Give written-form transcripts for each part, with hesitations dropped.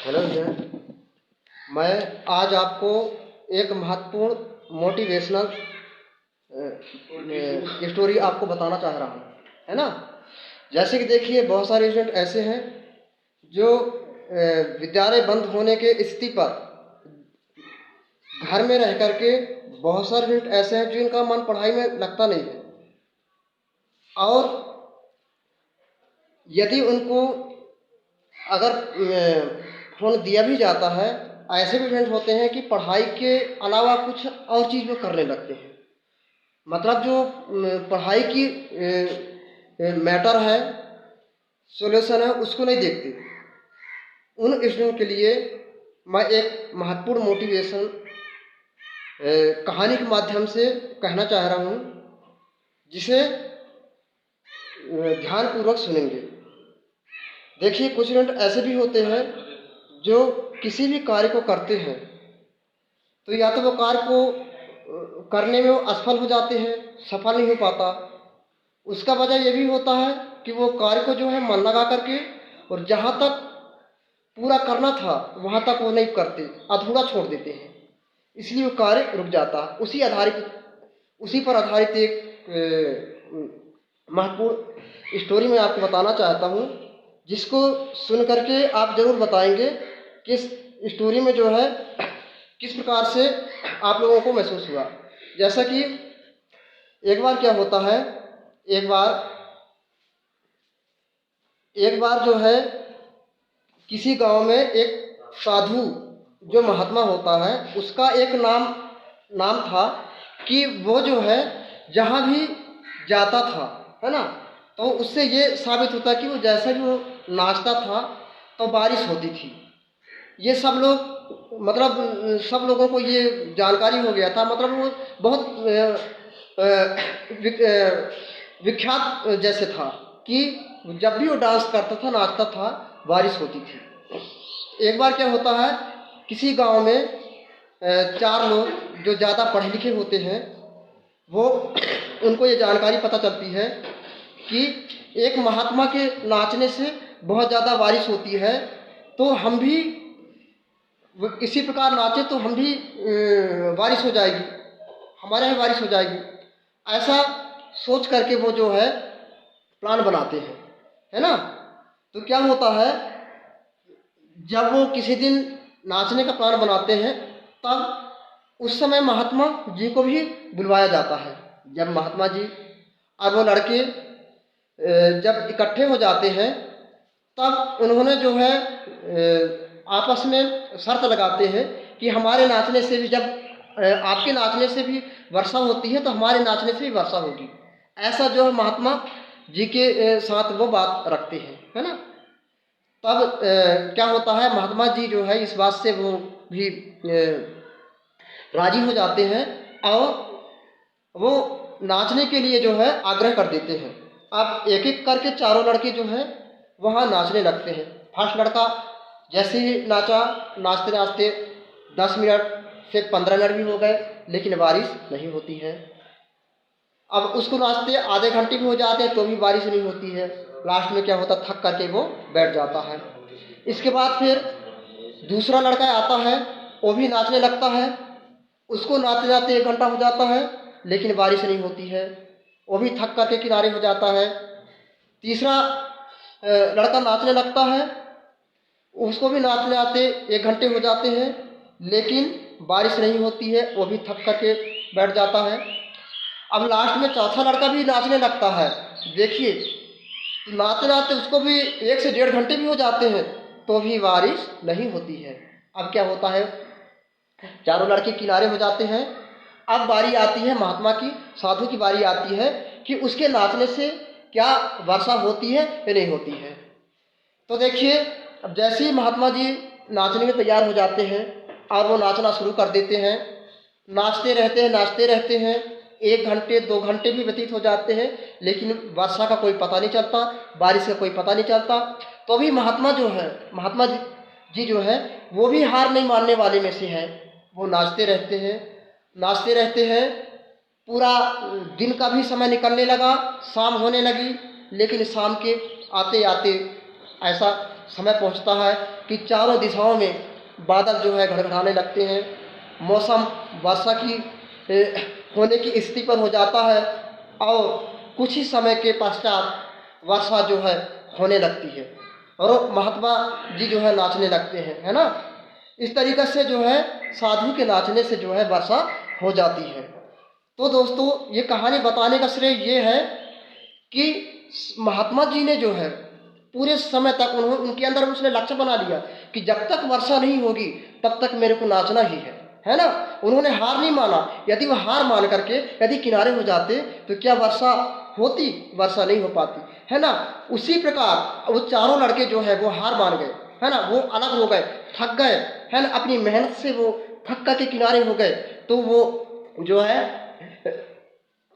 Hello जय। मैं आज आपको एक महत्वपूर्ण मोटिवेशनल स्टोरी आपको बताना चाह रहा हूँ, है ना। जैसे कि देखिए, बहुत सारे स्टूडेंट ऐसे हैं जो विद्यालय बंद होने के स्थिति पर घर में रह करके, बहुत सारे स्टूडेंट ऐसे हैं जिनका मन पढ़ाई में लगता नहीं है, और यदि उनको अगर फ़ोन दिया भी जाता है, ऐसे भी स्टूडेंट होते हैं कि पढ़ाई के अलावा कुछ और चीज़ वो करने लगते हैं। मतलब जो पढ़ाई की मैटर है, सॉल्यूशन है, उसको नहीं देखते। उन स्टूडेंट के लिए मैं एक महत्वपूर्ण मोटिवेशन कहानी के माध्यम से कहना चाह रहा हूँ, जिसे ध्यानपूर्वक सुनेंगे। देखिए, कुछ स्टूडेंट ऐसे भी होते हैं जो किसी भी कार्य को करते हैं तो या तो वो कार्य को करने में वो असफल हो जाते हैं, सफल नहीं हो पाता। उसका वजह ये भी होता है कि वो कार्य को जो है मन लगा करके, और जहाँ तक पूरा करना था वहाँ तक वो नहीं करते, अधूरा छोड़ देते हैं, इसलिए वो कार्य रुक जाता है। उसी पर आधारित एक महत्वपूर्ण स्टोरी मैं आपको बताना चाहता हूँ, जिसको सुन करके आप ज़रूर बताएंगे कि इस स्टोरी में जो है किस प्रकार से आप लोगों को महसूस हुआ। जैसा कि एक बार क्या होता है, एक बार जो है किसी गांव में एक साधु जो महात्मा होता है, उसका एक नाम था कि वो जो है जहाँ भी जाता था, है ना, तो उससे ये साबित होता कि वो जैसे भी वो नाचता था तो बारिश होती थी। ये सब लोगों को ये जानकारी हो गया था। मतलब वो बहुत विख्यात जैसे था कि जब भी वो डांस करता था, नाचता था, बारिश होती थी। एक बार क्या होता है, किसी गांव में चार लोग जो ज़्यादा पढ़े लिखे होते हैं, वो उनको ये जानकारी पता चलती है कि एक महात्मा के नाचने से बहुत ज़्यादा बारिश होती है, तो हम भी इसी प्रकार नाचे तो हम भी बारिश हो जाएगी, हमारे यहाँ बारिश हो जाएगी। ऐसा सोच करके वो जो है प्लान बनाते हैं, है ना। तो क्या होता है, जब वो किसी दिन नाचने का प्लान बनाते हैं, तब उस समय महात्मा जी को भी बुलवाया जाता है। जब महात्मा जी और वो लड़के जब इकट्ठे हो जाते हैं, तब उन्होंने जो है आपस में शर्त लगाते हैं कि हमारे नाचने से भी, जब आपके नाचने से भी वर्षा होती है तो हमारे नाचने से भी वर्षा होगी। ऐसा जो है महात्मा जी के साथ वो बात रखते हैं, है ना। तब क्या होता है, महात्मा जी जो है इस बात से वो भी राजी हो जाते हैं, और वो नाचने के लिए जो है आग्रह कर देते हैं। अब एक एक करके चारों लड़के जो है वहाँ नाचने लगते हैं। फर्स्ट लड़का जैसे ही नाचा, नाचते नाचते 10 मिनट से 15 मिनट भी हो गए, लेकिन बारिश नहीं होती है। अब उसको नाचते आधे घंटे भी हो जाते हैं तो भी बारिश नहीं होती है। लास्ट में क्या होता, थक करके वो बैठ जाता है। इसके बाद फिर दूसरा लड़का आता है, वो भी नाचने लगता है। उसको नाचते नाचते 1 घंटा हो जाता है, लेकिन बारिश नहीं होती है, वो भी थक करके किनारे हो जाता है। तीसरा लड़का नाचने लगता है, उसको भी नाचने आते 1 घंटे हो जाते हैं, लेकिन बारिश नहीं होती है, वो भी थक करके बैठ जाता है। अब लास्ट में चौथा लड़का भी नाचने लगता है। देखिए, नाचते नाचते उसको भी 1 से 1.5 घंटे भी हो जाते हैं, तो भी बारिश नहीं होती है। अब क्या होता है, चारों लड़के किनारे हो जाते हैं। अब बारी आती है महात्मा की, साधु की बारी आती है कि उसके नाचने से क्या वर्षा होती है या नहीं होती है। तो देखिए, अब जैसे ही महात्मा जी नाचने में तैयार हो जाते हैं और वो नाचना शुरू कर देते हैं, नाचते रहते हैं, 1 घंटे 2 घंटे भी व्यतीत हो जाते हैं, लेकिन वर्षा का कोई पता नहीं चलता, बारिश का कोई पता नहीं चलता। तो भी महात्मा जी जो है वो भी हार नहीं मानने वाले में से हैं। वो नाचते रहते हैं। पूरा दिन का भी समय निकलने लगा, शाम होने लगी, लेकिन शाम के आते आते ऐसा समय पहुंचता है कि चारों दिशाओं में बादल जो है गड़गड़ाने लगते हैं, मौसम वर्षा की होने की स्थिति पर हो जाता है और कुछ ही समय के पश्चात वर्षा जो है होने लगती है और महात्मा जी जो है नाचने लगते हैं, है ना। इस तरीक़े से जो है साधु के नाचने से जो है वर्षा हो जाती है। तो दोस्तों ये कहानी बताने का श्रेय ये है कि महात्मा जी ने जो है पूरे समय तक उनके अंदर उसने लक्ष्य बना लिया कि जब तक वर्षा नहीं होगी तब तक मेरे को नाचना ही है ना। उन्होंने हार नहीं माना। यदि वह हार मान करके यदि किनारे हो जाते तो क्या वर्षा होती? वर्षा नहीं हो पाती, है ना। उसी प्रकार वो चारों लड़के जो है वो हार मान गए, है ना, वो अलग हो गए, थक गए, है ना, अपनी मेहनत से वो थक कर के किनारे हो गए, तो वो जो है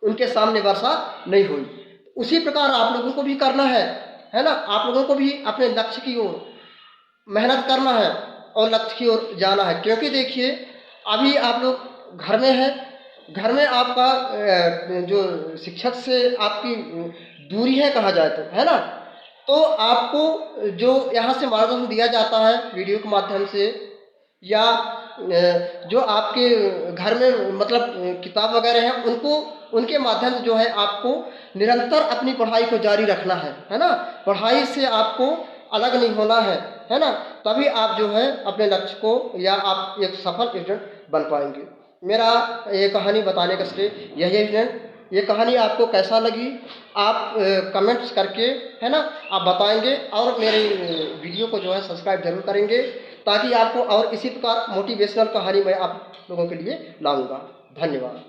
उनके सामने वर्षा नहीं हुई। उसी प्रकार आप लोगों को भी करना है ना। आप लोगों को भी अपने लक्ष्य की ओर मेहनत करना है और लक्ष्य की ओर जाना है। क्योंकि देखिए अभी आप लोग घर में हैं, घर में आपका जो शिक्षक से आपकी दूरी है कहा जाए तो, है ना, तो आपको जो यहाँ से मार्गदर्शन दिया जाता है वीडियो के माध्यम से या जो आपके घर में मतलब किताब वगैरह हैं उनको उनके माध्यम से जो है आपको निरंतर अपनी पढ़ाई को जारी रखना है ना। पढ़ाई से आपको अलग नहीं होना है ना, तभी आप जो है अपने लक्ष्य को या आप एक सफल स्टूडेंट बन पाएंगे। मेरा ये कहानी बताने का श्रेय यही है स्टूडेंट। ये कहानी आपको कैसा लगी आप कमेंट्स करके, है ना, आप बताएंगे और मेरे वीडियो को जो है सब्सक्राइब जरूर करेंगे ताकि आपको और इसी प्रकार मोटिवेशनल कहानी मैं आप लोगों के लिए लाऊंगा। धन्यवाद।